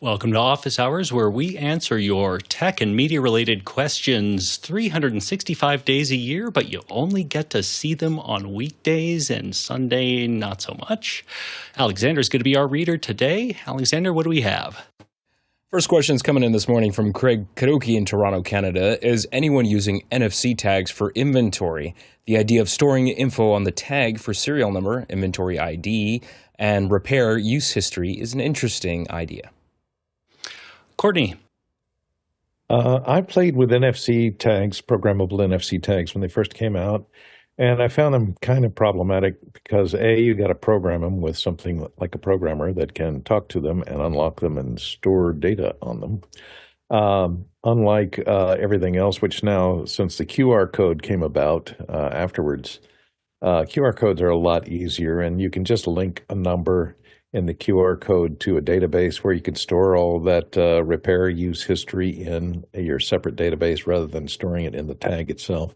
Welcome to Office Hours, where we answer your tech and media-related questions 365 days a year, but you only get to see them on weekdays and Sunday not so much. Alexander's going to be our reader today. Alexander, what do we have? First question is coming in this morning from Craig Kadoki in Toronto, Canada. Is anyone using NFC tags for inventory? The idea of storing info on the tag for serial number, inventory ID, and repair use history is an interesting idea. Courtney. I played with NFC tags, programmable NFC tags, when they first came out, and I found them kind of problematic because, A, you got to program them with something like a programmer that can talk to them and unlock them and store data on them. Unlike everything else, which now, since the QR code came about afterwards, QR codes are a lot easier, and you can just link a number in the QR code to a database where you can store all that repair use history in your separate database rather than storing it in the tag itself.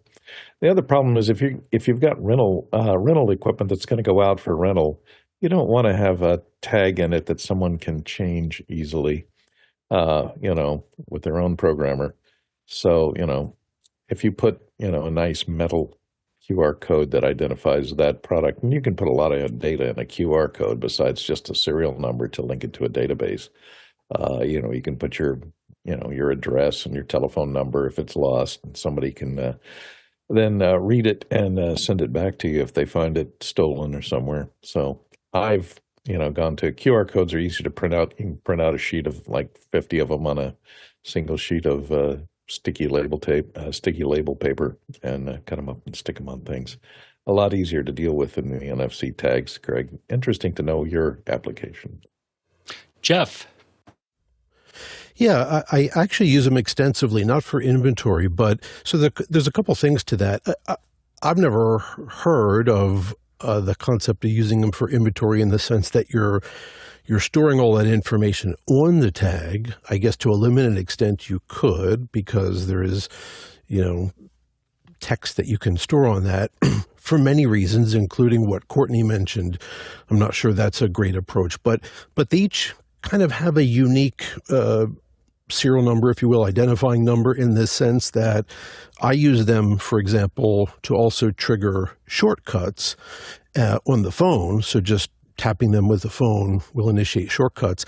The other problem is if you've got rental equipment that's going to go out for rental, you don't want to have a tag in it that someone can change easily, with their own programmer. So, if you put, a nice metal QR code that identifies that product, and you can put a lot of data in a QR code besides just a serial number to link it to a database. You can put your address and your telephone number if it's lost, and somebody can then read it and send it back to you if they find it stolen or somewhere. So I've gone to QR codes are easy to print out. You can print out a sheet of like 50 of them on a single sheet of sticky label paper, and cut them up and stick them on things. A lot easier to deal with than the NFC tags, Craig. Interesting to know your application. Jeff. Yeah, I actually use them extensively, not for inventory, but so there's a couple things to that. I've never heard of the concept of using them for inventory in the sense that you're storing all that information on the tag. I guess to a limited extent you could, because there is, text that you can store on that for many reasons, including what Courtney mentioned. I'm not sure that's a great approach, but they each kind of have a unique serial number, if you will, identifying number, in this sense that I use them, for example, to also trigger shortcuts on the phone. So just tapping them with the phone will initiate shortcuts.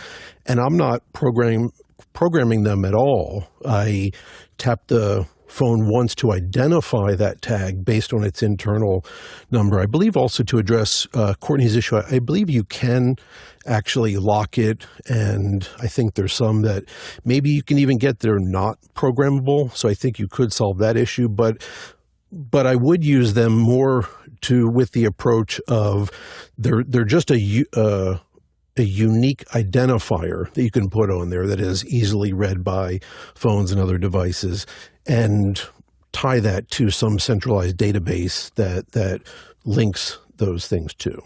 And I'm not programming them at all. I tap the phone once to identify that tag based on its internal number. I believe also, to address Courtney's issue, I believe you can actually lock it, and I think there's some that maybe you can even get that are not programmable. So I think you could solve that issue, but I would use them more with the approach of they're just a unique identifier that you can put on there that is easily read by phones and other devices, and tie that to some centralized database that links those things to.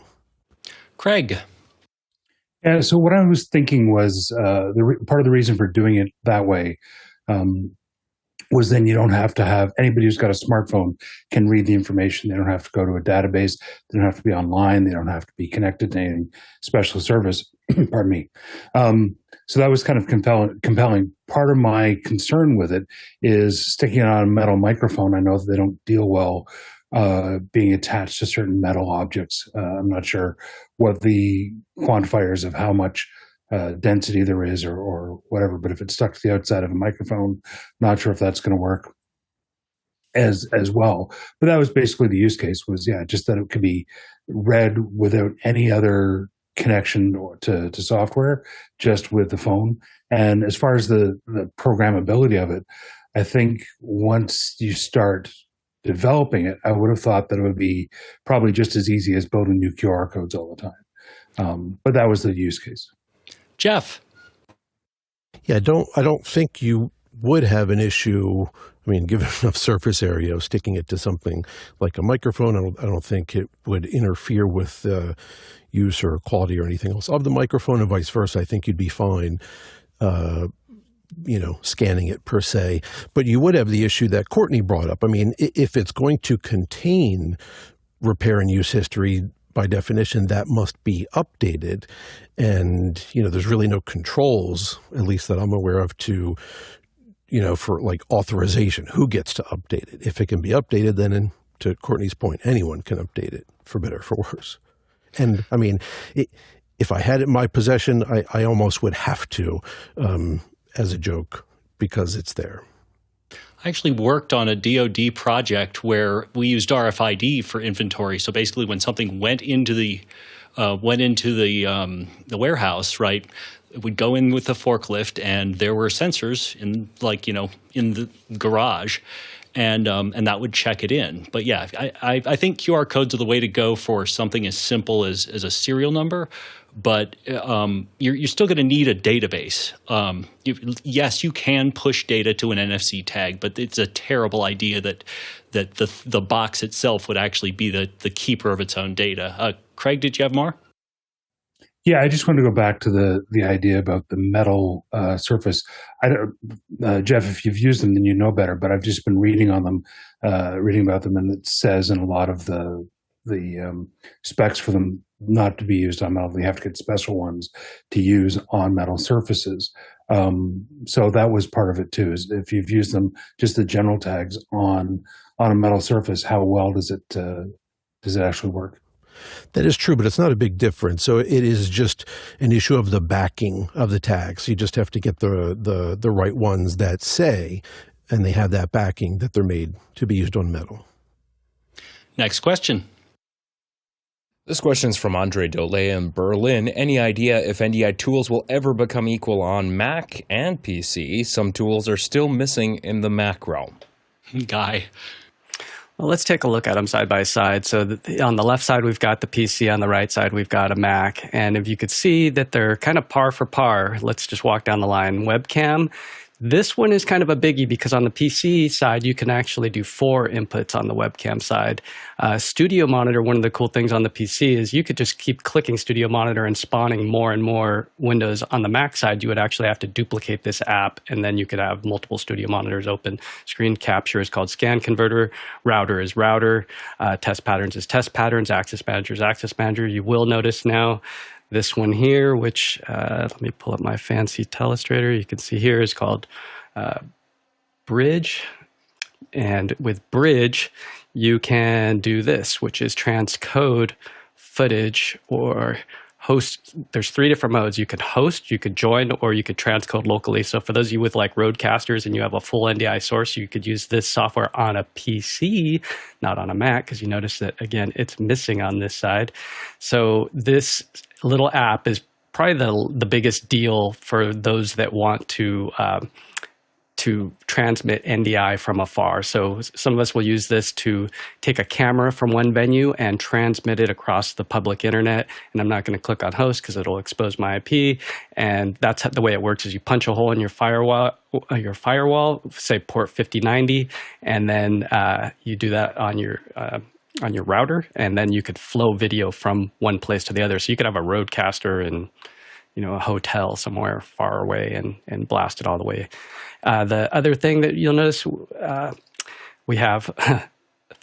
Craig. Yeah, so what I was thinking was part of the reason for doing it that way was then you don't have to have anybody who's got a smartphone can read the information. They don't have to go to a database. They don't have to be online. They don't have to be connected to any special service. Pardon me. So that was kind of compelling. Part of my concern with it is sticking it on a metal microphone. I know that they don't deal well being attached to certain metal objects. I'm not sure what the quantifiers of how much density there is or whatever, but if it's stuck to the outside of a microphone, not sure if that's going to work as well. But that was basically the use case, was just that it could be read without any other connection to software, just with the phone. And as far as the programmability of it, I think once you start developing it, I would have thought that it would be probably just as easy as building new QR codes all the time. But that was the use case. Jeff. Yeah, I don't think you would have an issue. I mean, given enough surface area of sticking it to something like a microphone, I don't think it would interfere with use or quality or anything else of the microphone, and vice versa. I think you'd be fine, scanning it per se. But you would have the issue that Courtney brought up. I mean, if it's going to contain repair and use history, by definition, that must be updated. And, there's really no controls, at least that I'm aware of, to, for like authorization, who gets to update it. If it can be updated, then to Courtney's point, anyone can update it, for better or for worse. And I mean, if I had it in my possession, I almost would have to, as a joke, because it's there. I actually worked on a DoD project where we used RFID for inventory. So basically, when something went into the warehouse, right, it would go in with the forklift, and there were sensors in the garage, and that would check it in. But yeah, I think QR codes are the way to go for something as simple as a serial number. But you're still going to need a database. Yes, you can push data to an NFC tag, but it's a terrible idea that the box itself would actually be the keeper of its own data. Craig, did you have more? Yeah, I just want to go back to the idea about the metal surface. Jeff, if you've used them, then you know better. But I've just been reading about them, and it says in a lot of the specs for them not to be used on metal. You have to get special ones to use on metal surfaces. So that was part of it too. Is if you've used them, just the general tags on a metal surface, how well does it actually work? That is true, but it's not a big difference. So it is just an issue of the backing of the tags. You just have to get the right ones that say, and they have that backing, that they're made to be used on metal. Next question. This question is from Andre Dole in Berlin. Any idea if NDI tools will ever become equal on Mac and PC? Some tools are still missing in the Mac realm. Guy. Well, let's take a look at them side by side. So on the left side, we've got the PC. On the right side, we've got a Mac. And if you could see that they're kind of par for par, let's just walk down the line. Webcam. This one is kind of a biggie because on the PC side, you can actually do 4 inputs on the webcam side. Studio Monitor, one of the cool things on the PC is you could just keep clicking Studio Monitor and spawning more and more windows. On the Mac side, you would actually have to duplicate this app, and then you could have multiple Studio Monitors open. Screen capture is called Scan Converter. Router is Router. Test Patterns is Test Patterns. Access Manager is Access Manager. You will notice now this one here, which let me pull up my fancy Telestrator. You can see here is called Bridge. And with Bridge, you can do this, which is transcode footage or host. There's 3 different modes. You could host, you could join, or you could transcode locally. So for those of you with like Rodecasters and you have a full NDI source, you could use this software on a PC, not on a Mac, because you notice that, again, it's missing on this side. So this little app is probably the biggest deal for those that want to transmit NDI from afar. So some of us will use this to take a camera from one venue and transmit it across the public internet. And I'm not going to click on host because it'll expose my IP. And that's the way it works is you punch a hole in your firewall, say port 5090, and then you do that on your router, and then you could flow video from one place to the other. So you could have a Rodecaster in, a hotel somewhere far away and blast it all the way. The other thing that you'll notice, we have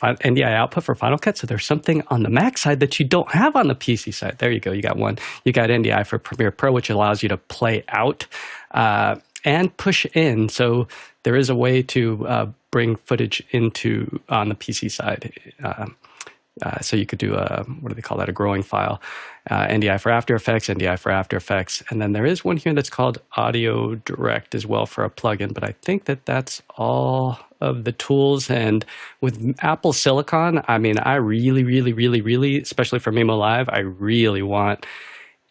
NDI output for Final Cut. So there's something on the Mac side that you don't have on the PC side. There you go. You got one. You got NDI for Premiere Pro, which allows you to play out and push in. So there is a way to bring footage on the PC side. So you could do what do they call that? A growing file. NDI for After Effects, NDI for After Effects. And then there is one here that's called Audio Direct as well for a plugin. But I think that's all of the tools. And with Apple Silicon, I mean, I really, really, really, really, especially for Mimo Live, I really want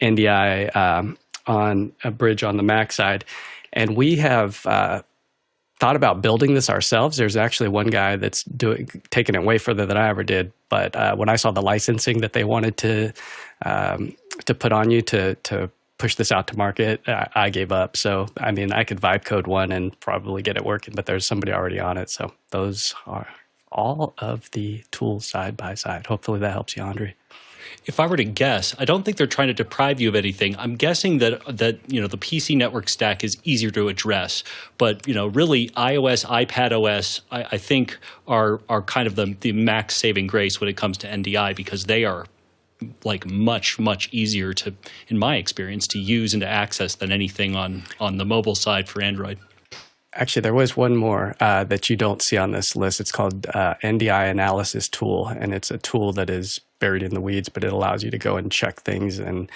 NDI on a bridge on the Mac side. And we have thought about building this ourselves. There's actually one guy that's taking it way further than I ever did. But when I saw the licensing that they wanted to put on you to push this out to market, I gave up. So, I mean, I could vibe code one and probably get it working, but there's somebody already on it. So those are all of the tools side by side. Hopefully that helps you, Andre. If I were to guess, I don't think they're trying to deprive you of anything. I'm guessing that the PC network stack is easier to address, but really iOS, iPad OS, I think are kind of the max saving grace when it comes to NDI because they are like much easier to, in my experience, to use and to access than anything on the mobile side for Android. Actually, there was one more that you don't see on this list. It's called NDI Analysis Tool, and it's a tool that is buried in the weeds, but it allows you to go and check things and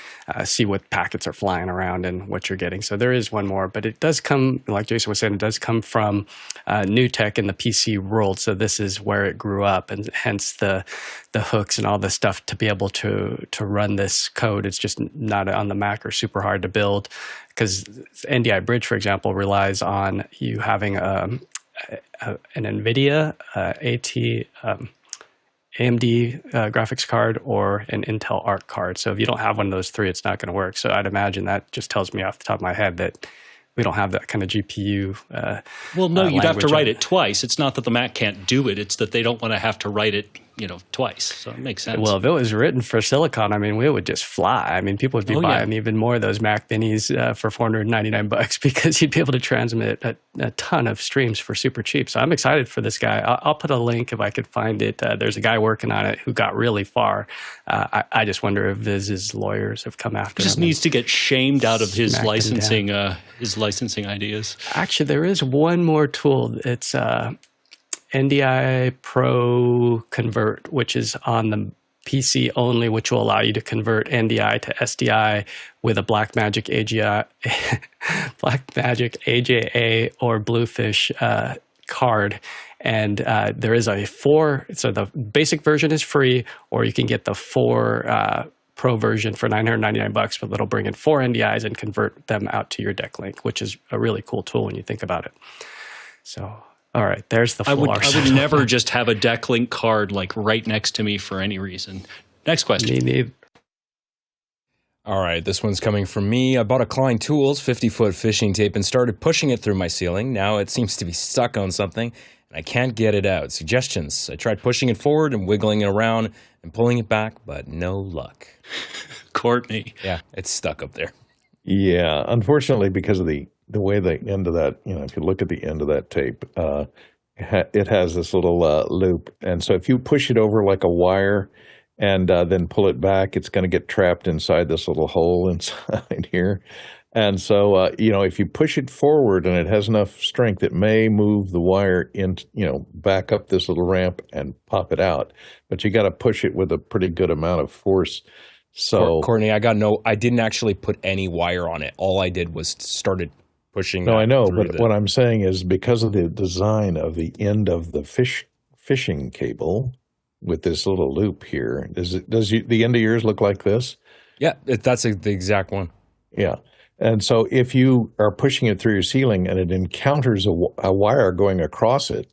see what packets are flying around and what you're getting. So there is one more, but it does come, like Jason was saying, it does come from new tech in the PC world. So this is where it grew up, and hence the hooks and all the stuff to be able to run this code. It's just not on the Mac or super hard to build, because NDI Bridge, for example, relies on you having an NVIDIA AMD graphics card or an Intel Arc card. So if you don't have one of those three, it's not going to work. So I'd imagine that just tells me off the top of my head that we don't have that kind of GPU. Well, no, you'd have to write it twice. It's not that the Mac can't do it. It's that they don't want to have to write it, twice. So it makes sense. Well, if it was written for silicon, I mean, we would just fly. I mean, people would be buying even more of those Mac Minis for $499 because you'd be able to transmit a ton of streams for super cheap. So I'm excited for this guy. I'll put a link if I could find it. There's a guy working on it who got really far. I just wonder if Viz's lawyers have come after him. He just needs to get shamed out of his licensing ideas. Actually, there is one more tool. It's NDI Pro Convert, which is on the PC only, which will allow you to convert NDI to SDI with a Blackmagic AJA or Bluefish card. And there is a 4, so the basic version is free, or you can get the 4 Pro version for $999, but it'll bring in 4 NDIs and convert them out to your deck link, which is a really cool tool when you think about it. So, all right, there's the full arsenal. I would never just have a deck link card like right next to me for any reason. Next question. Me neither. All right, this one's coming from me. I bought a Klein Tools 50-foot fishing tape and started pushing it through my ceiling. Now it seems to be stuck on something, and I can't get it out. Suggestions? I tried pushing it forward and wiggling it around and pulling it back, but no luck. Courtney. Yeah, it's stuck up there. Yeah, unfortunately, because of the way the end of that, if you look at the end of that tape, it has this little loop. And so if you push it over like a wire and then pull it back, it's going to get trapped inside this little hole inside here. And so, if you push it forward and it has enough strength, it may move the wire in, back up this little ramp and pop it out. But you got to push it with a pretty good amount of force. So, Courtney, I didn't actually put any wire on it. All I did was started pushing. No, I know, but what I'm saying is because of the design of the end of the fishing cable with this little loop here, does the end of yours look like this? Yeah, that's the exact one. Yeah. And so if you are pushing it through your ceiling and it encounters a wire going across it,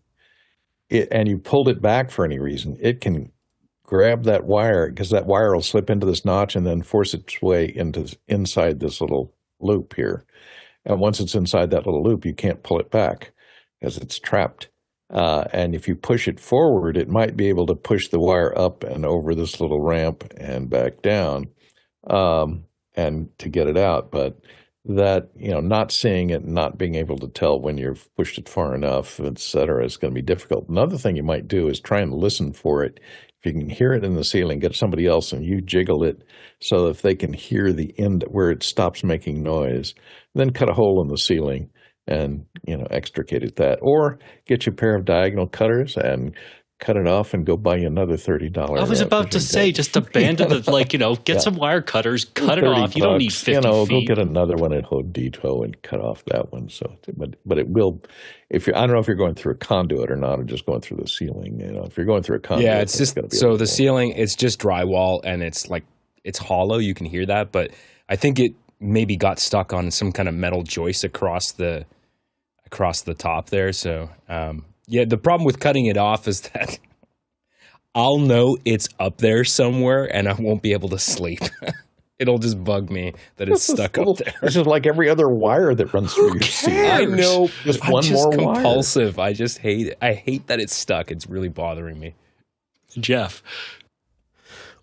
and you pulled it back for any reason, it can grab that wire because that wire will slip into this notch and then force its way inside this little loop here. And once it's inside that little loop, you can't pull it back because it's trapped. And if you push it forward, it might be able to push the wire up and over this little ramp and back down and to get it out. But that, not seeing it and not being able to tell when you've pushed it far enough, et cetera, is going to be difficult. Another thing you might do is try and listen for it. If you can hear it in the ceiling, get somebody else and you jiggle it so if they can hear the end where it stops making noise, then cut a hole in the ceiling and, extricate it that. Or get you a pair of diagonal cutters and cut it off and go buy you another $30. I was about to say, just abandon the, get some wire cutters, cut it off. You don't need 50 feet. Go get another one at Home Depot and cut off that one. So, but it will, I don't know if you're going through a conduit or not, or just going through the ceiling. If you're going through a conduit, yeah, it's just so the ceiling, it's just drywall and it's hollow. You can hear that, but I think it maybe got stuck on some kind of metal joist across the top there. So, yeah, the problem with cutting it off is that I'll know it's up there somewhere and I won't be able to sleep. It'll just bug me that it's stuck up there. This is like every other wire that runs through your ceiling. I know. Just one more wire. Compulsive. I just hate it. I hate that it's stuck. It's really bothering me. Jeff.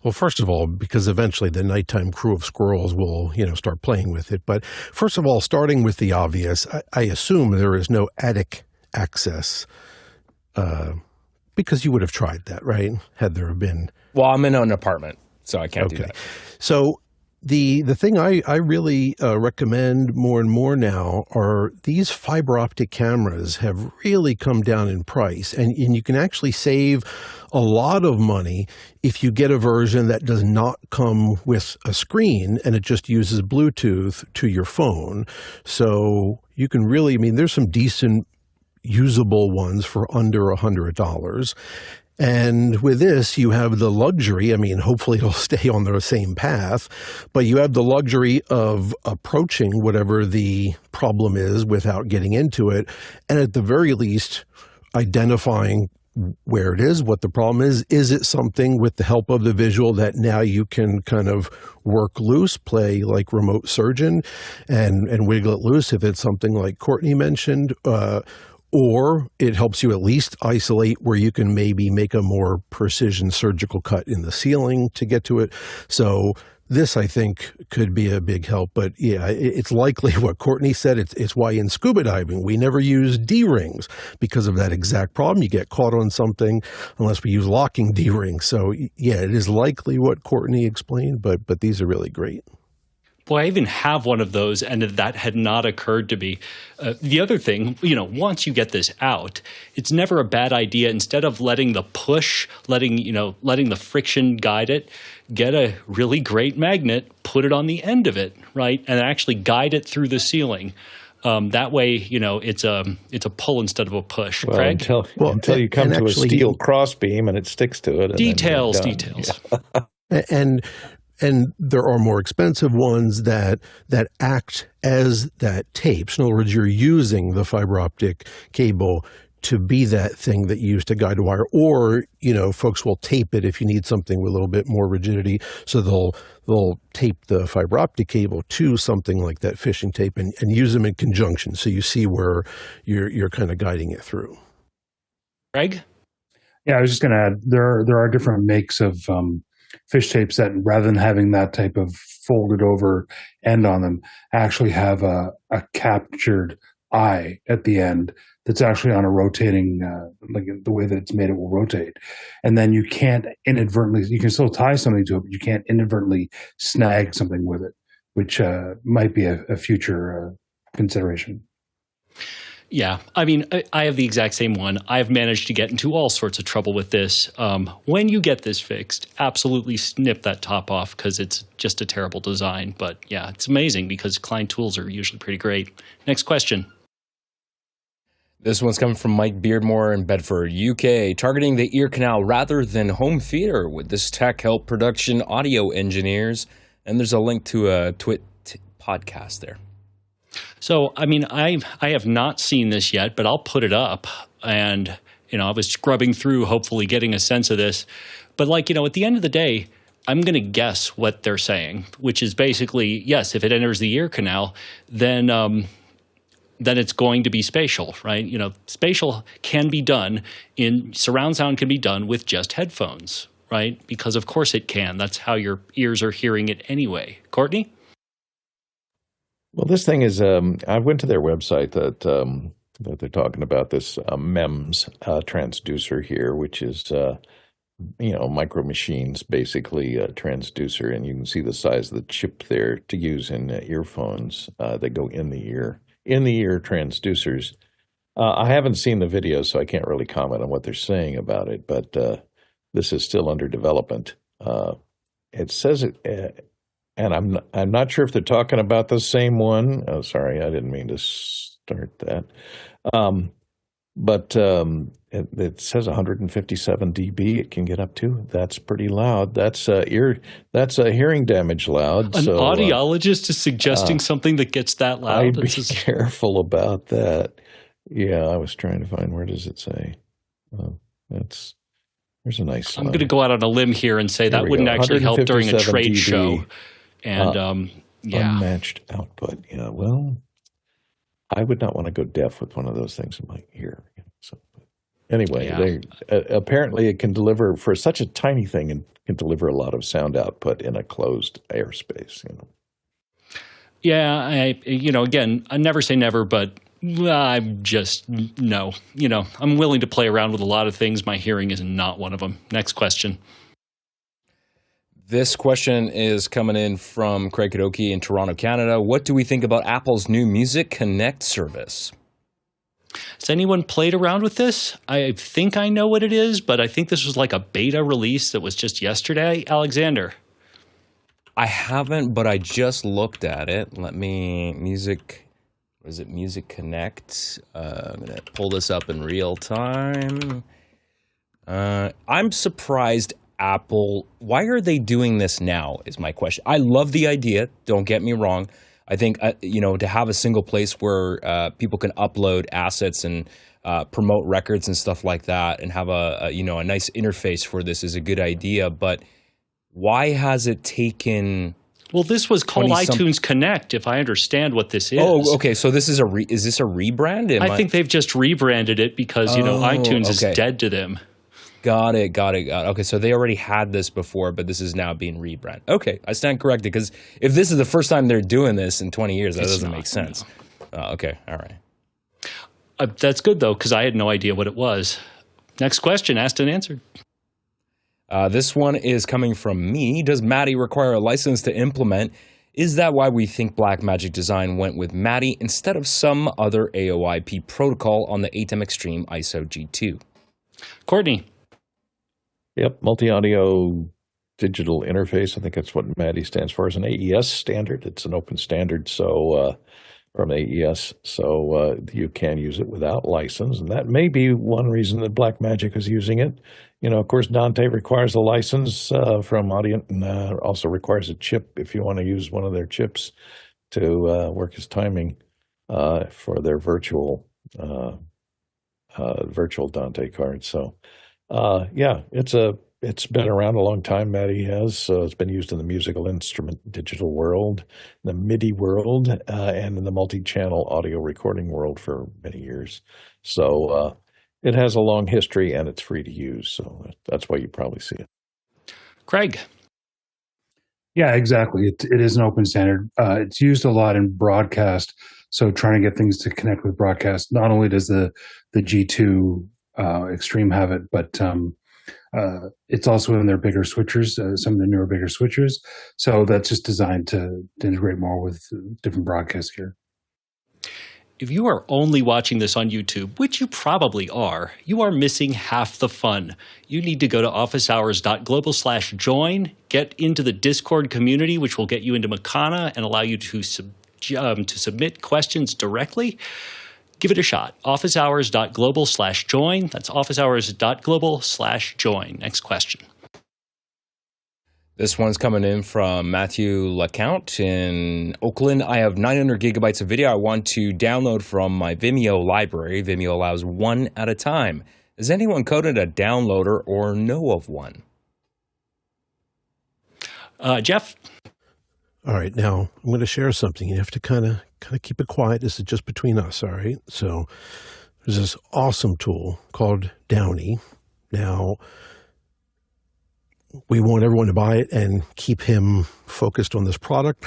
Well, first of all, because eventually the nighttime crew of squirrels will, start playing with it. But first of all, starting with the obvious, I assume there is no attic access. Because you would have tried that, right? Had there been. Well, I'm in an apartment. So I can't do that. So the thing I really recommend more and more now are these fiber optic cameras have really come down in price, and you can actually save a lot of money if you get a version that does not come with a screen and it just uses Bluetooth to your phone. So you can really, I mean, there's some decent usable ones for under $100. And with this, you have the luxury, I mean, hopefully it'll stay on the same path, but you have the luxury of approaching whatever the problem is without getting into it, and at the very least, identifying where it is, what the problem is. Is it something with the help of the visual that now you can kind of work loose, play like remote surgeon and wiggle it loose if it's something like Courtney mentioned, or it helps you at least isolate where you can maybe make a more precision surgical cut in the ceiling to get to it. So this, I think, could be a big help. But yeah, it's likely what Courtney said. It's why in scuba diving we never use D-rings because of that exact problem. You get caught on something unless we use locking D-rings. So yeah, it is likely what Courtney explained, but these are really great. Boy, I even have one of those, and that had not occurred to me. The other thing, once you get this out, it's never a bad idea. Instead of letting the push, letting the friction guide it, get a really great magnet, put it on the end of it, right, and actually guide it through the ceiling. That way, it's a pull instead of a push. Well, Craig? until you come to a steel crossbeam and it sticks to it. Details. Yeah. And there are more expensive ones that act as that tape. So in other words, you're using the fiber optic cable to be that thing that you use to guide a wire. Or, folks will tape it if you need something with a little bit more rigidity. So they'll tape the fiber optic cable to something like that fishing tape and use them in conjunction. So you see where you're kind of guiding it through. Greg? Yeah, I was just going to add, there are different makes of fish tapes that, rather than having that type of folded over end on them, actually have a captured eye at the end that's actually on a rotating, like the way that it's made, it will rotate. And then you can't inadvertently, you can still tie something to it, but you can't inadvertently snag something with it, which might be a future consideration. Yeah, I mean, I have the exact same one. I've managed to get into all sorts of trouble with this. When you get this fixed, absolutely snip that top off because it's just a terrible design. But yeah, it's amazing because Klein Tools are usually pretty great. Next question. This one's coming from Mike Beardmore in Bedford, UK. Targeting the ear canal rather than home theater. Would this tech help production audio engineers? And there's a link to a Twit podcast there. So, I mean, I have not seen this yet, but I'll put it up. And, I was scrubbing through, hopefully getting a sense of this. But at the end of the day, I'm going to guess what they're saying, which is basically, yes, if it enters the ear canal, then it's going to be spatial, right? Spatial can be done surround sound can be done with just headphones, right? Because of course it can. That's how your ears are hearing it anyway. Courtney? Well, this thing is, I went to their website that they're talking about this MEMS transducer here, which is, micro machines, basically a transducer. And you can see the size of the chip there to use in earphones that go in the ear transducers. I haven't seen the video, so I can't really comment on what they're saying about it, but this is still under development. It says it... And I'm not sure if they're talking about the same one. Oh, sorry, I didn't mean to start that. But it says 157 dB. It can get up to. That's pretty loud. That's hearing damage loud. An audiologist is suggesting something that gets that loud. I'd be careful about that. Yeah, I was trying to find, where does it say? There's a nice. I'm going to go out on a limb here and say that wouldn't actually help during a trade show. And unmatched output. Yeah, well, I would not want to go deaf with one of those things in my ear. So, anyway, apparently it can deliver, for such a tiny thing, and can deliver a lot of sound output in a closed airspace. Yeah, again, I never say never, but I'm just no. I'm willing to play around with a lot of things. My hearing is not one of them. Next question. This question is coming in from Craig Kadoki in Toronto, Canada. What do we think about Apple's new Music Connect service? Has anyone played around with this? I think I know what it is, but I think this was like a beta release that was just yesterday. Alexander. I haven't, but I just looked at it. Let me, Music Connect? I'm going to pull this up in real time. I'm surprised Apple, why are they doing this now is my question. I love the idea, don't get me wrong. I think, to have a single place where people can upload assets and promote records and stuff like that and have a nice interface for this is a good idea. But why has it taken... Well, this was called iTunes Connect, if I understand what this is. Oh, okay. So this is is this a rebrand? I think they've just rebranded it because, iTunes is dead to them. Got it. Okay, so they already had this before, but this is now being rebranded. Okay, I stand corrected, because if this is the first time they're doing this in 20 years, that doesn't make sense. No. Okay, all right. That's good, though, because I had no idea what it was. Next question, asked and answered. This one is coming from me. Does MADI require a license to implement? Is that why we think Blackmagic Design went with MADI instead of some other AOIP protocol on the ATEM Extreme ISO G2? Courtney. Yep, multi-audio digital interface. I think that's what MADI stands for. It's an AES standard. It's an open standard, so from AES, so you can use it without license, and that may be one reason that Blackmagic is using it. Of course, Dante requires a license from Audient, and also requires a chip if you want to use one of their chips to work as timing for their virtual Dante card. So. It's been around a long time. MADI has, so it's been used in the musical instrument digital world, the MIDI world, and in the multi-channel audio recording world for many years. So it has a long history, and it's free to use. So that's why you probably see it. Craig. Yeah, exactly. It is an open standard. It's used a lot in broadcast. So trying to get things to connect with broadcast, not only does the G2 Extreme have it, but it's also in their bigger switchers, some of the newer bigger switchers. So that's just designed to integrate more with different broadcast gear. If you are only watching this on YouTube, which you probably are, you are missing half the fun. You need to go to officehours.global/join, get into the Discord community, which will get you into Makana and allow you to submit questions directly. Give it a shot. officehours.global/join. That's officehours.global/join. Next question. This one's coming in from Matthew LeCount in Oakland. I have 900 gigabytes of video I want to download from my Vimeo library. Vimeo allows one at a time. Has anyone coded a downloader or know of one? Jeff? All right, now I'm going to share something. You have to kind of keep it quiet. This is just between us, all right? So there's this awesome tool called Downy. Now, we want everyone to buy it and keep him focused on this product,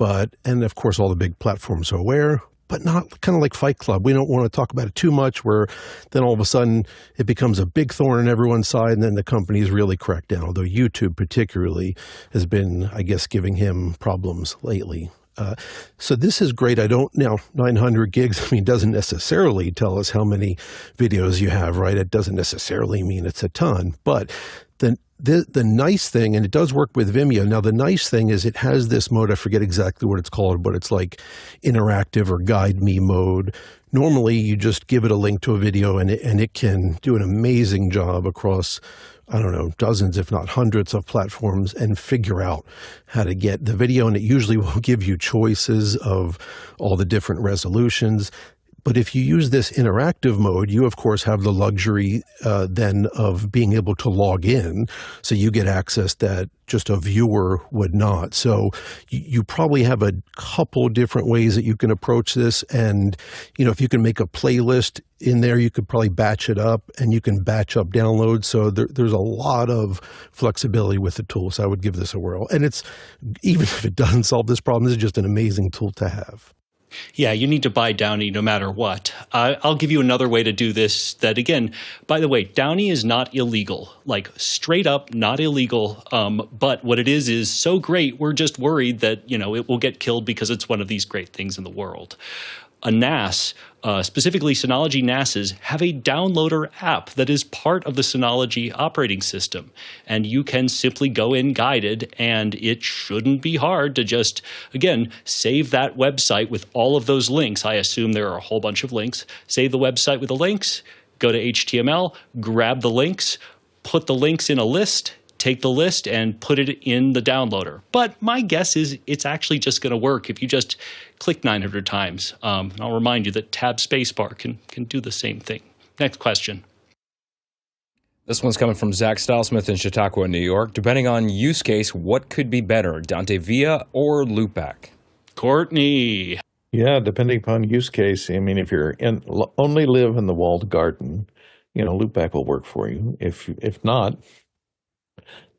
and of course all the big platforms are aware, but not kind of like Fight Club. We don't want to talk about it too much where then all of a sudden it becomes a big thorn in everyone's side and then the companies really crack down, although YouTube particularly has been, I guess, giving him problems lately. So this is great. 900 gigs, doesn't necessarily tell us how many videos you have, right? It doesn't necessarily mean it's a ton, but the nice thing, and it does work with Vimeo. Now, the nice thing is it has this mode. I forget exactly what it's called, but it's like interactive or guide me mode. Normally, you just give it a link to a video and it can do an amazing job across, dozens, if not hundreds of platforms and figure out how to get the video. And it usually will give you choices of all the different resolutions. But if you use this interactive mode, you, of course, have the luxury then of being able to log in. So you get access that just a viewer would not. So you probably have a couple different ways that you can approach this. And, if you can make a playlist in there, you could probably batch it up and you can batch up downloads. So there's a lot of flexibility with the tool. So I would give this a whirl. And even if it doesn't solve this problem, this is just an amazing tool to have. Yeah, you need to buy Downy no matter what. I'll give you another way to do this that, again, by the way, Downy is not illegal, like straight up not illegal. But what it is so great, we're just worried that, it will get killed because it's one of these great things in the world. A NAS, specifically Synology NASs, have a downloader app that is part of the Synology operating system. And you can simply go in guided, and it shouldn't be hard to just, again, save that website with all of those links. I assume there are a whole bunch of links. Save the website with the links, go to HTML, grab the links, put the links in a list, take the list and put it in the downloader. But my guess is it's actually just going to work if you just click 900 times. And I'll remind you that tab spacebar can do the same thing. Next question. This one's coming from Zach Stylesmith in Chautauqua, New York. Depending on use case, what could be better, Dante Via or Loopback? Courtney. Yeah, depending upon use case. I mean, if you're only live in the walled garden, Loopback will work for you. If not,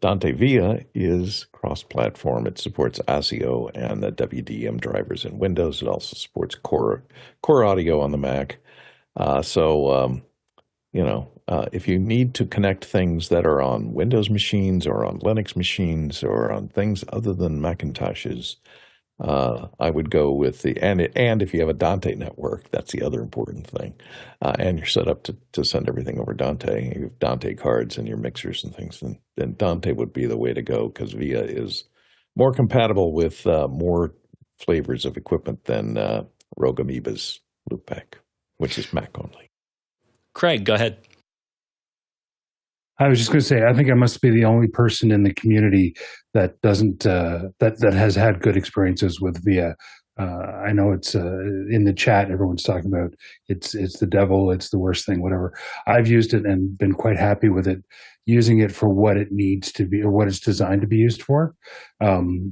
Dante Via is cross-platform. It supports ASIO and the WDM drivers in Windows. It also supports Core Audio on the Mac. If you need to connect things that are on Windows machines or on Linux machines or on things other than Macintoshes, I would go with and if you have a Dante network, that's the other important thing. And you're set up to send everything over Dante. You have Dante cards and your mixers and things, then Dante would be the way to go because Via is more compatible with more flavors of equipment than Rogue Amoeba's Loopback, which is Mac only. Craig, go ahead. I was just going to say, I think I must be the only person in the community that doesn't that has had good experiences with Via. I know it's in the chat. Everyone's talking about it's the devil. It's the worst thing. Whatever. I've used it and been quite happy with it. Using it for what it needs to be or what it's designed to be used for. Like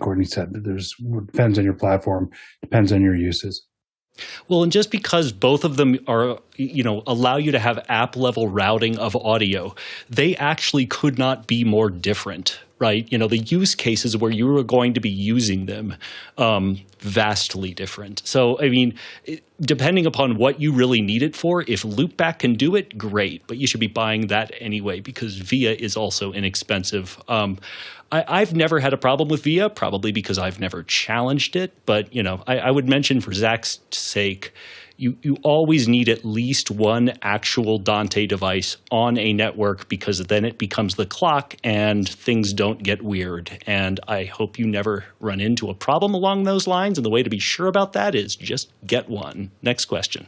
Courtney said, depends on your platform, depends on your uses. Well, and just because both of them are, allow you to have app level routing of audio, they actually could not be more different, right? The use cases where you are going to be using them, vastly different. So, I mean, depending upon what you really need it for, if Loopback can do it, great. But you should be buying that anyway because Via is also inexpensive. I've never had a problem with Via, probably because I've never challenged it. But, I would mention for Zach's sake, you always need at least one actual Dante device on a network because then it becomes the clock and things don't get weird. And I hope you never run into a problem along those lines. And the way to be sure about that is just get one. Next question.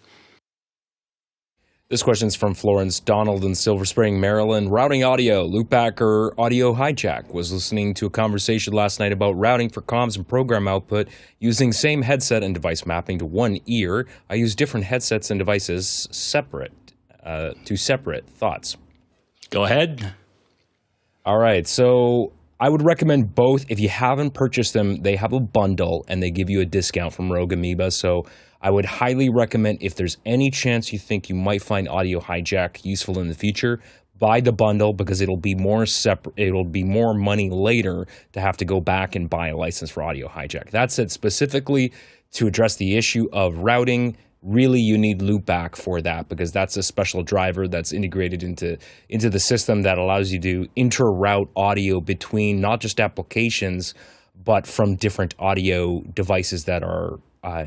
This question is from Florence Donald in Silver Spring, Maryland. Routing audio, Loopback or Audio Hijack? Was listening to a conversation last night about routing for comms and program output using same headset and device mapping to one ear. I use different headsets and devices separate. Thoughts? Go ahead. All right. So I would recommend both. If you haven't purchased them, they have a bundle and they give you a discount from Rogue Amoeba. So I would highly recommend, if there's any chance you think you might find Audio Hijack useful in the future, buy the bundle because it'll be more money later to have to go back and buy a license for Audio Hijack. That said, specifically to address the issue of routing, really you need Loopback for that because that's a special driver that's integrated into the system that allows you to inter-route audio between not just applications, but from different audio devices that are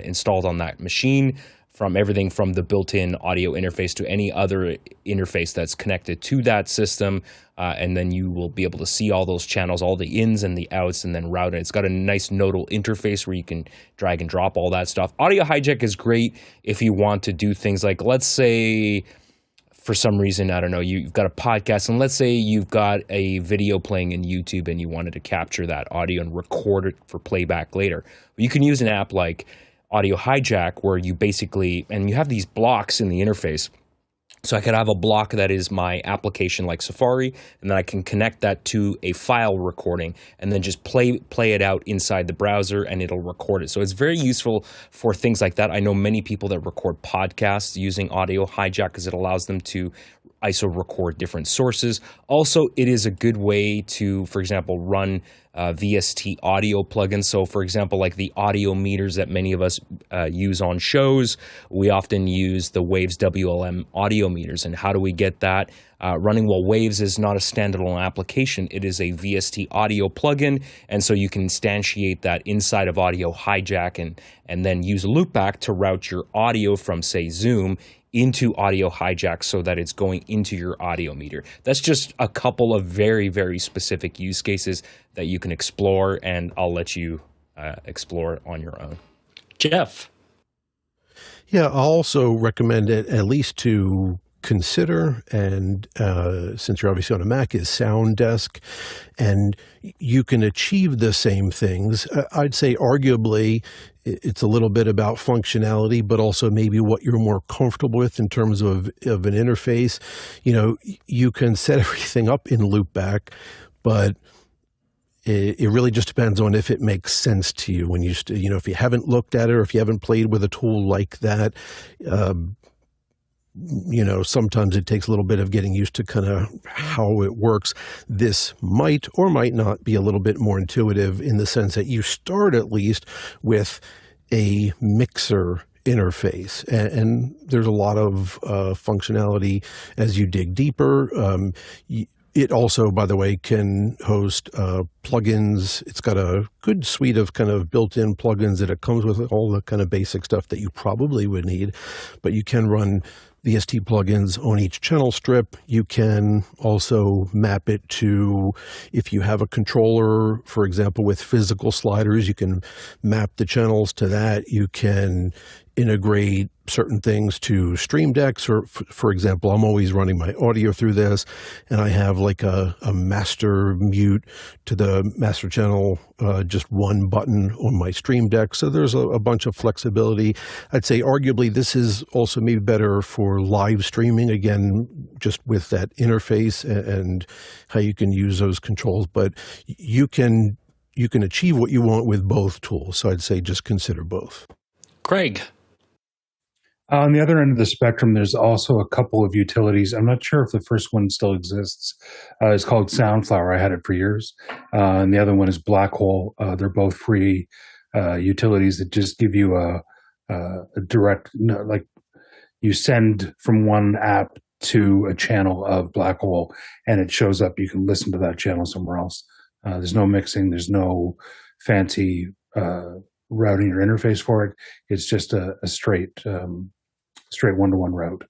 installed on that machine, from everything from the built-in audio interface to any other interface that's connected to that system. And then you will be able to see all those channels, all the ins and the outs, and then route it. It's got a nice nodal interface where you can drag and drop all that stuff. Audio Hijack is great if you want to do things like, let's say, for some reason, I don't know, you've got a podcast, and let's say you've got a video playing in YouTube and you wanted to capture that audio and record it for playback later. You can use an app like Audio Hijack where you basically, and you have these blocks in the interface. So I could have a block that is my application like Safari, and then I can connect that to a file recording and then just play it out inside the browser and it'll record it. So it's very useful for things like that. I know many people that record podcasts using Audio Hijack because it allows them to ISO record different sources. Also, it is a good way to, for example, run VST audio plugins. So, for example, like the audio meters that many of us use on shows, we often use the Waves WLM audio meters. And how do we get that? Running while Waves is not a standalone application. It is a VST audio plugin, and so you can instantiate that inside of Audo Hijack and then use Loopback to route your audio from, say, Zoom into Audo Hijack so that it's going into your audio meter. That's just a couple of very, very specific use cases that you can explore, and I'll let you explore on your own. Jeff. Yeah, I'll also recommend it at least to consider, and since you're obviously on a Mac, is SoundDesk, and you can achieve the same things. I'd say arguably it's a little bit about functionality, but also maybe what you're more comfortable with in terms of an interface. You know, you can set everything up in Loopback, but it really just depends on if it makes sense to you. When if you haven't looked at it or if you haven't played with a tool like that, sometimes it takes a little bit of getting used to kind of how it works. This might or might not be a little bit more intuitive in the sense that you start at least with a mixer interface, and there's a lot of functionality as you dig deeper. It also, by the way, can host plugins. It's got a good suite of kind of built-in plugins that it comes with, all the kind of basic stuff that you probably would need, but you can run VST plugins on each channel strip. You can also map it to, if you have a controller, for example, with physical sliders, you can map the channels to that. You can integrate certain things to Stream Decks, or for example, I'm always running my audio through this, and I have like a master mute to the master channel, just one button on my Stream Deck. So there's a bunch of flexibility. I'd say arguably this is also maybe better for live streaming, again, just with that interface and how you can use those controls. But you can achieve what you want with both tools. So I'd say just consider both. Craig. On the other end of the spectrum, there's also a couple of utilities. I'm not sure if the first one still exists. It's called Soundflower. I had it for years. And the other one is Blackhole. They're both free utilities that just give you a direct, like you send from one app to a channel of Blackhole, and it shows up. You can listen to that channel somewhere else. There's no mixing. There's no fancy routing or interface for it. It's just a straight one-to-one route.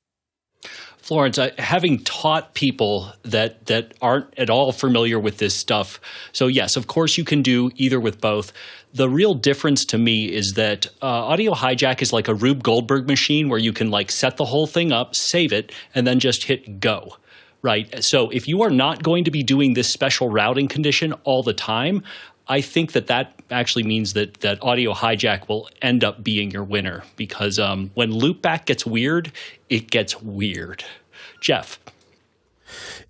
Florence, having taught people that aren't at all familiar with this stuff, so yes, of course you can do either with both. The real difference to me is that Audo Hijack is like a Rube Goldberg machine where you can like set the whole thing up, save it, and then just hit go. Right? So if you are not going to be doing this special routing condition all the time, I think that actually means that Audo Hijack will end up being your winner, because when Loopback gets weird, it gets weird. Jeff.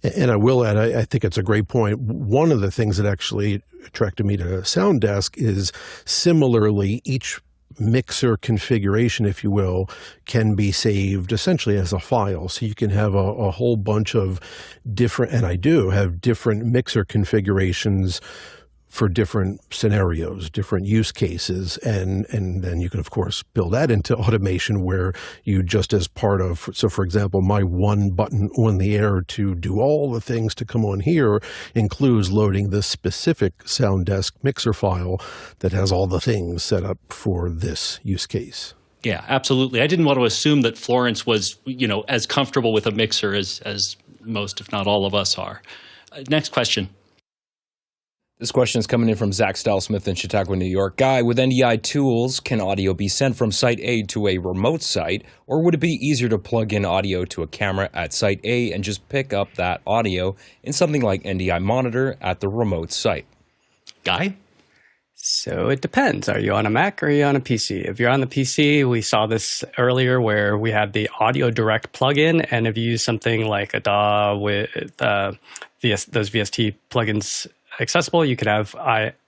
And I will add, I think it's a great point. One of the things that actually attracted me to SoundDesk is similarly each mixer configuration, if you will, can be saved essentially as a file. So you can have a whole bunch of different, and I do have different mixer configurations for different scenarios, different use cases, and then you can, of course, build that into automation where you just as part of, so for example, my one button on the air to do all the things to come on here includes loading the specific SoundDesk mixer file that has all the things set up for this use case. Yeah, absolutely. I didn't want to assume that Florence was, as comfortable with a mixer as most, if not all of us are. Next question. This question is coming in from Zach Stylesmith in Chautauqua, New York. Guy, with NDI Tools, can audio be sent from site A to a remote site, or would it be easier to plug in audio to a camera at site A and just pick up that audio in something like NDI Monitor at the remote site? Guy? So it depends. Are you on a Mac or are you on a PC? If you're on the PC, we saw this earlier where we had the Audio Direct plugin, and if you use something like a DAW with those VST plugins accessible. You could have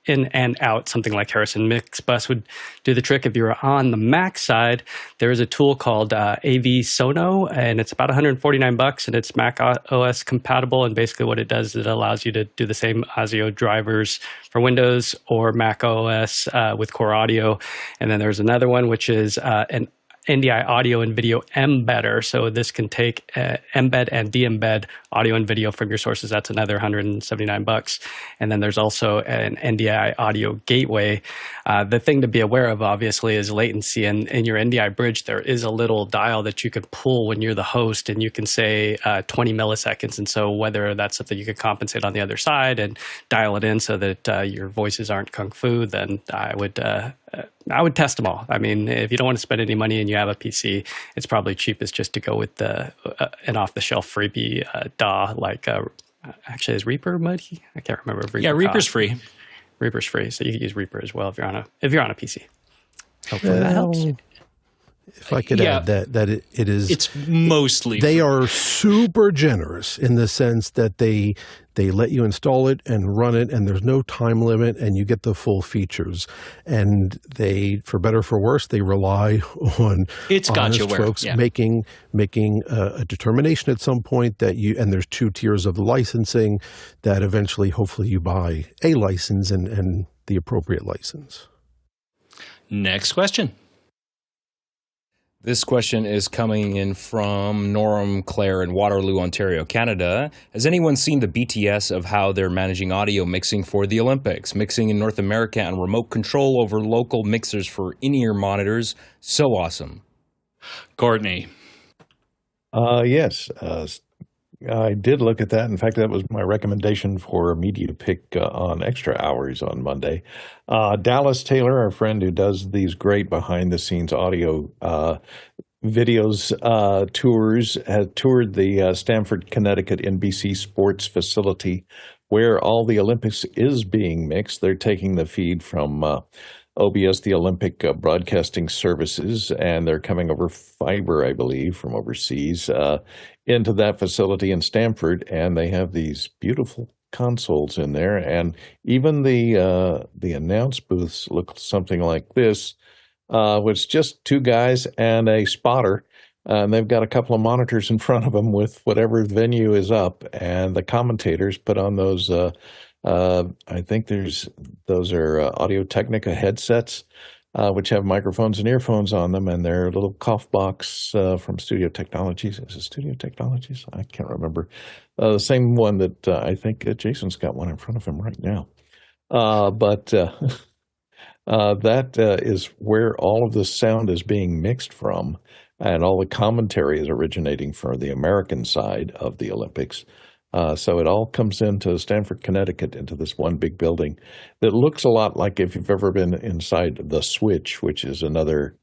in and out, something like Harrison Mix Bus would do the trick. If you're on the Mac side, there is a tool called AV Sono, and it's about $149, and it's Mac OS compatible. And basically what it does is it allows you to do the same ASIO drivers for Windows or Mac OS with Core Audio. And then there's another one, which is an NDI audio and video embedder. So this can take embed and de-embed audio and video from your sources. That's another $179. And then there's also an NDI audio gateway. The thing to be aware of, obviously, is latency. And in your NDI bridge, there is a little dial that you can pull when you're the host, and you can say 20 milliseconds. And so whether that's something you could compensate on the other side and dial it in so that your voices aren't kung fu, then I would test them all. I mean, if you don't want to spend any money and you have a PC, it's probably cheapest just to go with an off-the-shelf freebie DAW, like actually is Reaper MADI? I can't remember. If Reaper Reaper's free. Reaper's free, so you can use Reaper as well if you're on a PC. Hopefully that helps. If I could add that it is, it's mostly they free. are super generous in the sense that they let you install it and run it, and there's no time limit, and you get the full features. And they, for better or for worse, they rely on honest folks making a determination at some point that and there's 2 tiers of the licensing that eventually, hopefully, you buy a license and the appropriate license. Next question. This question is coming in from Norm Clare in Waterloo, Ontario, Canada. Has anyone seen the BTS of how they're managing audio mixing for the Olympics? Mixing in North America and remote control over local mixers for in-ear monitors. So awesome. Courtney. Yes. I did look at that. In fact, that was my recommendation for a media pick on Extra Hours on Monday. Dallas Taylor, our friend who does these great behind-the-scenes audio videos, tours, has toured the Stamford, Connecticut NBC Sports facility where all the Olympics is being mixed. They're taking the feed from OBS, the Olympic Broadcasting Services, and they're coming over fiber, I believe, from overseas into that facility in Stamford, and they have these beautiful consoles in there, and even the announce booths look something like this, with just 2 guys and a spotter, and they've got a couple of monitors in front of them with whatever venue is up, and the commentators put on those. I think those are Audio-Technica headsets, which have microphones and earphones on them, and they're a little cough box from Studio Technologies. Is it Studio Technologies? I can't remember. The same one that I think Jason's got one in front of him right now. But that is where all of this sound is being mixed from, and all the commentary is originating from the American side of the Olympics. So it all comes into Stamford, Connecticut, into this one big building that looks a lot like if you've ever been inside the Switch, which is another,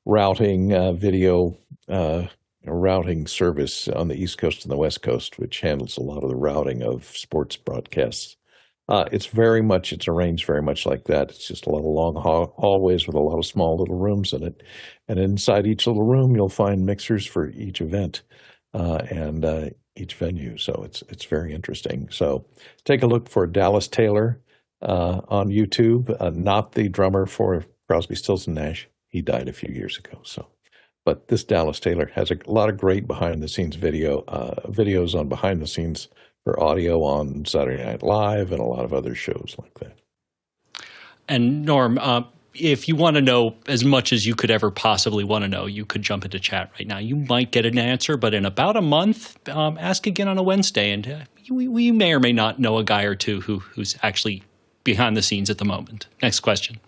routing video routing service on the East Coast and the West Coast, which handles a lot of the routing of sports broadcasts. It's arranged very much like that. It's just a lot of long hallways with a lot of small little rooms in it. And inside each little room, you'll find mixers for each event and each venue. So it's very interesting. So take a look for Dallas Taylor on YouTube, not the drummer for Crosby, Stills and Nash. He died a few years ago. But this Dallas Taylor has a lot of great behind-the-scenes videos on behind-the-scenes for audio on Saturday Night Live and a lot of other shows like that. And Norm, if you want to know as much as you could ever possibly want to know, you could jump into chat right now. You might get an answer, but in about a month, ask again on a Wednesday, and we may or may not know a guy or two who's actually behind the scenes at the moment. Next question.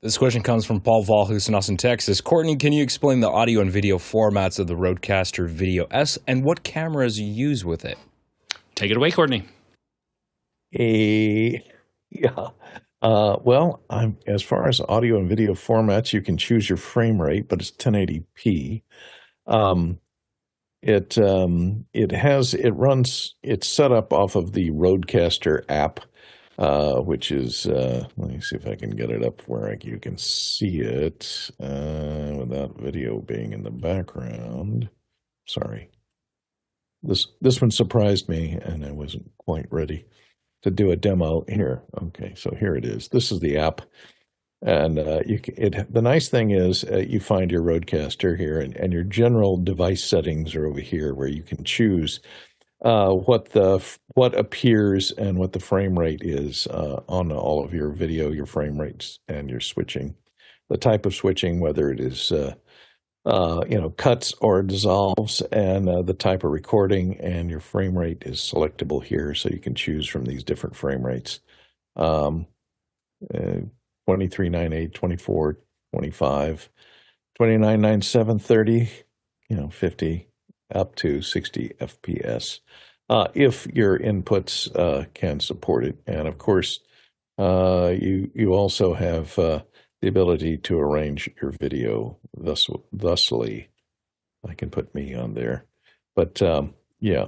This question comes from Paul Valhus in Austin, Texas. Courtney, can you explain the audio and video formats of the Rodecaster Video S and what cameras you use with it? Take it away, Courtney. Yeah. Well, as far as audio and video formats, you can choose your frame rate, but it's 1080p. It's set up off of the Rodecaster app, which is, let me see if I can get it up where you can see it without video being in the background. Sorry. This one surprised me, and I wasn't quite ready to do a demo here. Okay, so here it is. This is the app, and the nice thing is you find your Rodecaster here, and your general device settings are over here, where you can choose what appears and what the frame rate is on all of your video, your frame rates, and your switching, the type of switching, whether it is cuts or dissolves, and the type of recording, and your frame rate is selectable here, so you can choose from these different frame rates. 23.98, 24, 25, 29.97, 30, 50, up to 60 FPS, if your inputs can support it. And of course, you also have the ability to arrange your video thusly. I can put me on there. But yeah,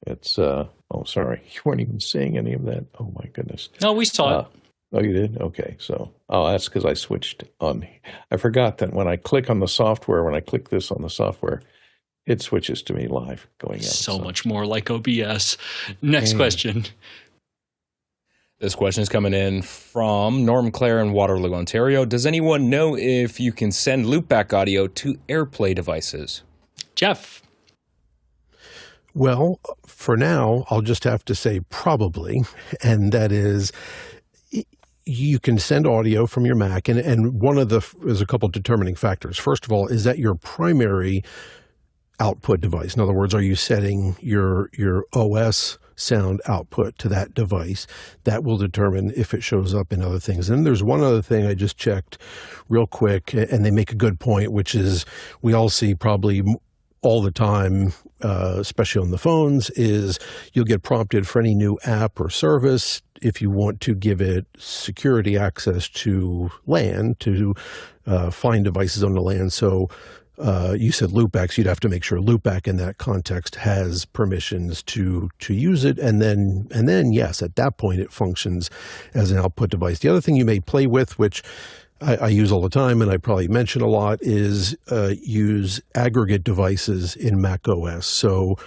it's, oh, sorry, you weren't even seeing any of that. Oh my goodness. No, we saw it. Oh, you did? Okay. So, that's because I switched on. I forgot that when I click on the software, when I click this on the software, it switches to me live going out. So much more like OBS. Next question. This question is coming in from Norm Clare in Waterloo, Ontario. Does anyone know if you can send loopback audio to AirPlay devices? Jeff. Well, for now, I'll just have to say probably, and that is you can send audio from your Mac, and there's a couple of determining factors. First of all, is that your primary output device? In other words, are you setting your OS sound output to that device? That will determine if it shows up in other things. And there's one other thing I just checked real quick, and they make a good point, which is we all see probably all the time, especially on the phones, is you'll get prompted for any new app or service if you want to give it security access to LAN, to find devices on the LAN. So you said loopbacks, you'd have to make sure loopback in that context has permissions to use it. And then yes, at that point it functions as an output device. The other thing you may play with, which I use all the time and I probably mention a lot, is use aggregate devices in Mac OS. So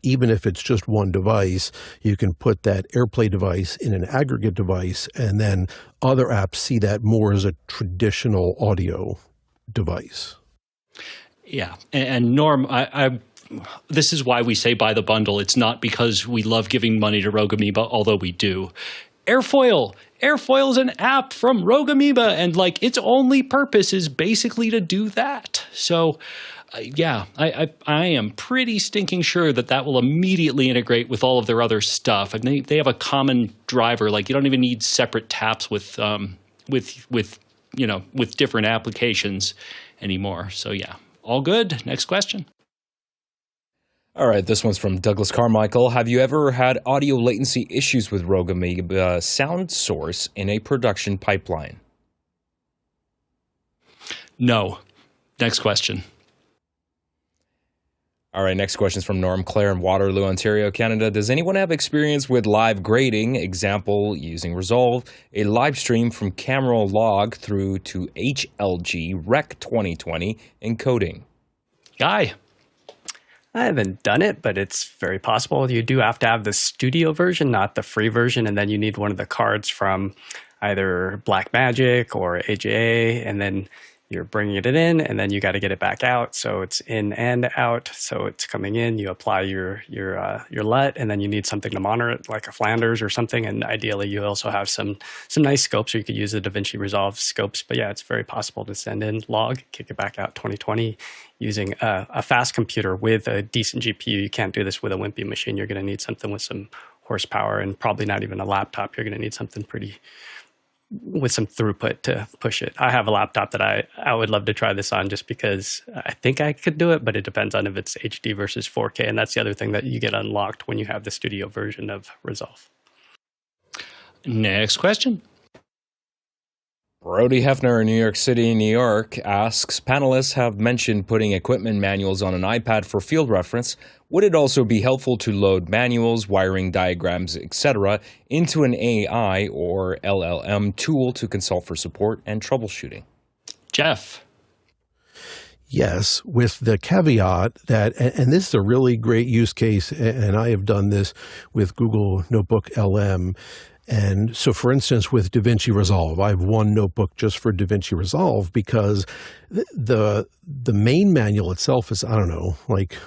even if it's just one device, you can put that AirPlay device in an aggregate device, and then other apps see that more as a traditional audio device. Yeah. And Norm, this is why we say buy the bundle. It's not because we love giving money to Rogue Amoeba, although we do. Airfoil is an app from Rogue Amoeba, and its only purpose is basically to do that. So yeah, I am pretty stinking sure that will immediately integrate with all of their other stuff. And they have a common driver. You don't even need separate taps with different applications anymore. So yeah, all good. Next question. All right, this one's from Douglas Carmichael. Have you ever had audio latency issues with Rogue Amoeba SoundSource in a production pipeline? No. Next question. All right, next question is from Norm Clare in Waterloo, Ontario, Canada. Does anyone have experience with live grading? Example, using Resolve, a live stream from camera log through to HLG Rec.2020 encoding. Guy. I haven't done it, but it's very possible. You do have to have the studio version, not the free version, and then you need one of the cards from either Blackmagic or AJA, and then you're bringing it in, and then you got to get it back out. So it's in and out. So it's coming in. You apply your LUT, and then you need something to monitor it, like a Flanders or something. And ideally, you also have some nice scopes, or you could use the DaVinci Resolve scopes. But yeah, it's very possible to send in log, kick it back out 2020 using a fast computer with a decent GPU. You can't do this with a wimpy machine. You're going to need something with some horsepower, and probably not even a laptop. You're going to need something with some throughput to push it. I have a laptop that I would love to try this on, just because I think I could do it, but it depends on if it's HD versus 4K. And that's the other thing that you get unlocked when you have the studio version of Resolve. Next question. Brody Hefner in New York City, New York asks, panelists have mentioned putting equipment manuals on an iPad for field reference. Would it also be helpful to load manuals, wiring diagrams, etc. into an AI or LLM tool to consult for support and troubleshooting? Jeff. yes, with the caveat that, and this is a really great use case, and I have done this with Google Notebook LM. And so, for instance, with DaVinci Resolve, I have one notebook just for DaVinci Resolve because the main manual itself is, I don't know, like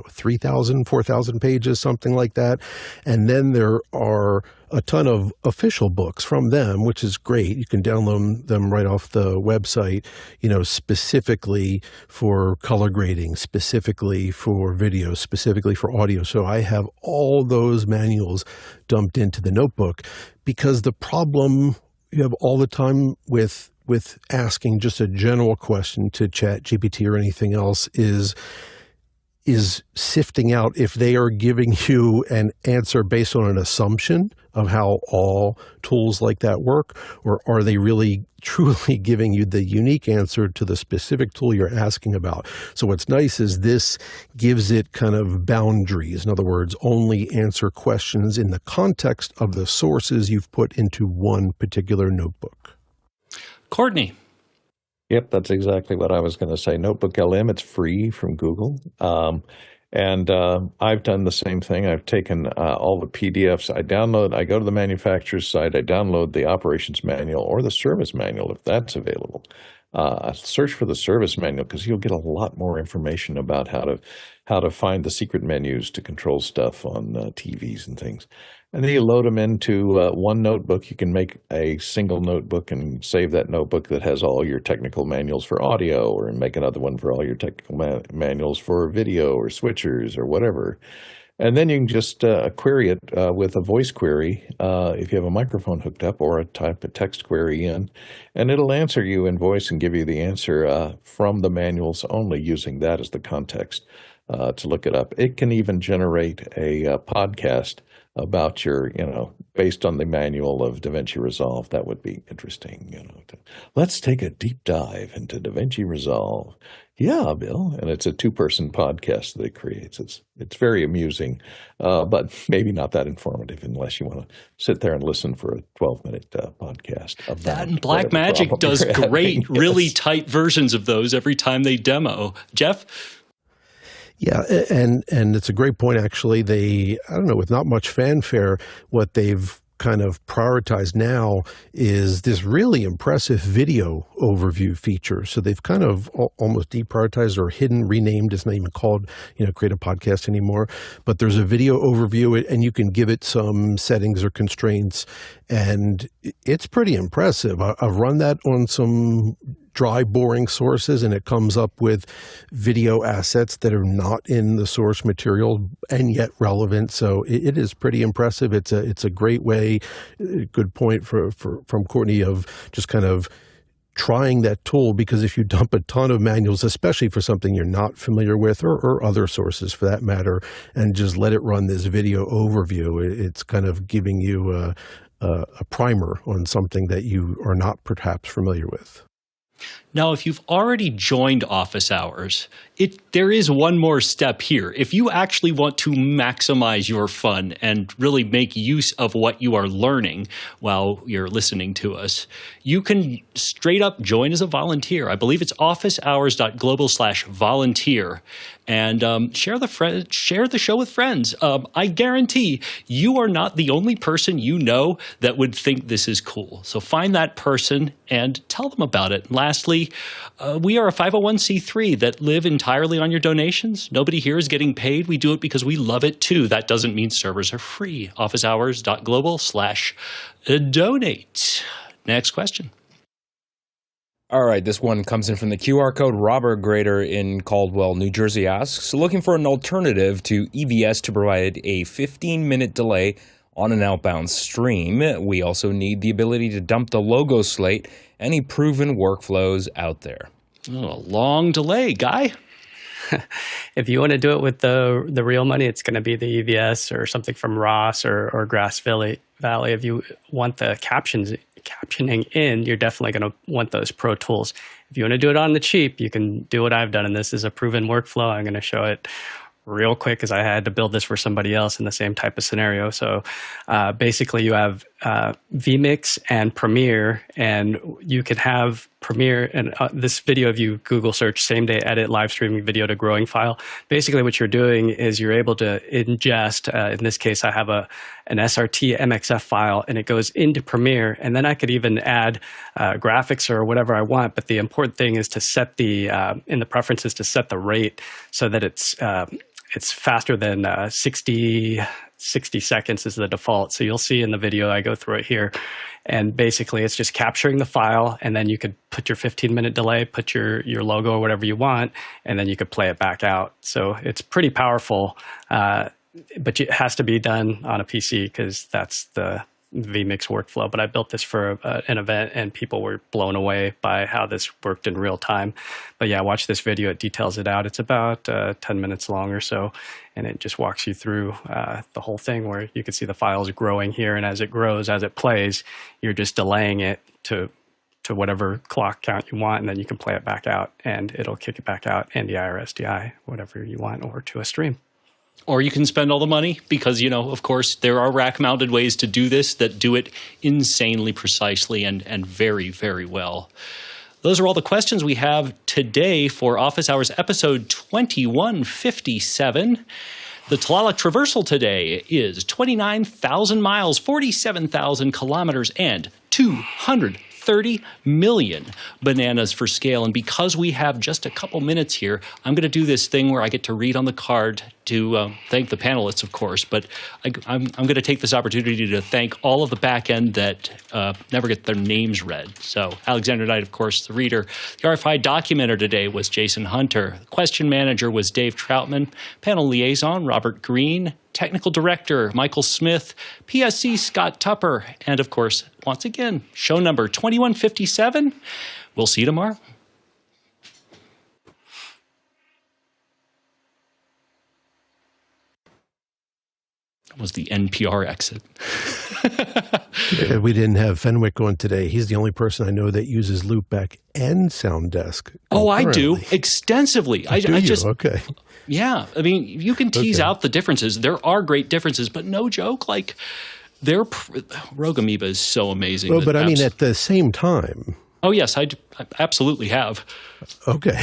3,000, 4,000 pages, something like that. And then there are a ton of official books from them, which is great. You can download them right off the website, specifically for color grading, specifically for video, specifically for audio. So I have all those manuals dumped into the notebook because the problem you have all the time with asking just a general question to ChatGPT or anything else is sifting out if they are giving you an answer based on an assumption of how all tools like that work, or are they really truly giving you the unique answer to the specific tool you're asking about. So what's nice is this gives it kind of boundaries. In other words, only answer questions in the context of the sources you've put into one particular notebook. Courtney. Yep, that's exactly what I was going to say. Notebook LM, it's free from Google. And I've done the same thing. I've taken all the PDFs. I go to the manufacturer's site, I download the operations manual or the service manual if that's available. Search for the service manual because you'll get a lot more information about how to find the secret menus to control stuff on TVs and things. And then you load them into one notebook. You can make a single notebook and save that notebook that has all your technical manuals for audio, or make another one for all your technical manuals for video or switchers or whatever. And then you can just query it with a voice query if you have a microphone hooked up, or type a text query in, and it'll answer you in voice and give you the answer from the manuals only, using that as the context to look it up. It can even generate a podcast about your, based on the manual of DaVinci Resolve. That would be interesting, let's take a deep dive into DaVinci Resolve. Yeah, Bill. And it's a 2-person podcast that it creates. It's very amusing, but maybe not that informative unless you want to sit there and listen for a 12-minute podcast. That and Blackmagic does great, really tight versions of those every time they demo. Jeff? Yeah, and it's a great point, actually. With not much fanfare, what they've kind of prioritized now is this really impressive video overview feature. So they've kind of almost deprioritized or renamed. It's not even called, Create a Podcast anymore. But there's a video overview, and you can give it some settings or constraints, and it's pretty impressive. I've run that on some dry, boring sources, and it comes up with video assets that are not in the source material and yet relevant. So it is pretty impressive. It's a great way, good point from Courtney, of just kind of trying that tool, because if you dump a ton of manuals, especially for something you're not familiar with, or other sources for that matter, and just let it run this video overview, it's kind of giving you a primer on something that you are not perhaps familiar with. Now, if you've already joined office hours, there is one more step here. If you actually want to maximize your fun and really make use of what you are learning while you're listening to us, you can straight up join as a volunteer. I believe it's officehours.global/volunteer, and share the show with friends. I guarantee you are not the only person you know that would think this is cool. So find that person and tell them about it. And lastly, we are a 501c3 that live entirely on your donations. Nobody here is getting paid. We do it because we love it too. That doesn't mean servers are free. officehours.global/donate. Next question. All right, this one comes in from the QR code. Robert Grader in Caldwell, New Jersey asks, looking for an alternative to EVS to provide a 15-minute delay on an outbound stream. We also need the ability to dump the logo slate. Any proven workflows out there? Oh, a long delay, Guy. If you want to do it with the real money, it's going to be the EVS or something from Ross or Grass Valley. If you want the captioning in, you're definitely going to want those Pro Tools. If you want to do it on the cheap, you can do what I've done, and this is a proven workflow. I'm going to show it real quick because I had to build this for somebody else in the same type of scenario. So basically you have vMix and Premiere, and you can have Premiere and this video, if you Google search same day edit live streaming video to growing file, basically what you're doing is you're able to ingest, in this case I have an SRT MXF file, and it goes into Premiere, and then I could even add graphics or whatever I want, but the important thing is to set the, in the preferences, to set the rate so that it's faster than 60 seconds is the default. So you'll see in the video, I go through it here, and basically it's just capturing the file, and then you could put your 15-minute delay, put your logo or whatever you want, and then you could play it back out. So it's pretty powerful, but it has to be done on a PC because that's the vMix workflow. But I built this for an event, and people were blown away by how this worked in real time. But yeah, watch this video. It details it out. It's about 10 minutes long or so, and it just walks you through the whole thing where you can see the files growing here, and as it grows, as it plays, you're just delaying it to whatever clock count you want, and then you can play it back out, and it'll kick it back out, NDI or SDI, whatever you want, or to a stream. Or you can spend all the money because, of course, there are rack-mounted ways to do this that do it insanely precisely and very, very well. Those are all the questions we have today for Office Hours episode 2157. The Tlaloc traversal today is 29,000 miles, 47,000 kilometers, and 230 million bananas for scale. And because we have just a couple minutes here, I'm going to do this thing where I get to read on the card to thank the panelists, of course, but I'm going to take this opportunity to thank all of the back end that never get their names read. So Alexander Knight, of course, the reader. The RFI documenter today was Jason Hunter. The question manager was Dave Troutman. Panel liaison, Robert Green. Technical director, Michael Smith. PSC, Scott Tupper. And, of course, once again, show number 2157. We'll see you tomorrow. Was the NPR exit. Yeah, we didn't have Fenwick on today. He's the only person I know that uses Loopback and SoundDesk. Oh, I do extensively. I just okay. Yeah, I mean, you can tease out the differences. There are great differences, but no joke, like Rogue Amoeba is so amazing. Well, but I mean, at the same time. Oh yes, I absolutely have. Okay.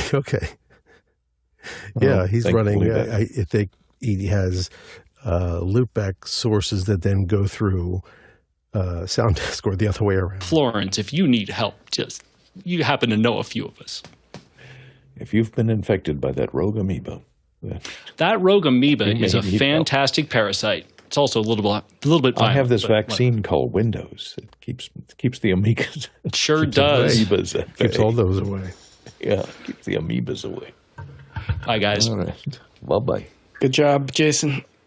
Yeah, he's running. I think he has loopback sources that then go through SoundDesk or the other way around. Florence, if you need help, you happen to know a few of us. If you've been infected by that Rogue Amoeba. That Rogue Amoeba is a fantastic parasite. It's also a little bit violent. I have this vaccine called Windows. It keeps the amoebas. It sure does. Keeps all those away. Yeah, keeps the amoebas away. Bye, guys. All right. Bye-bye. Good job, Jason.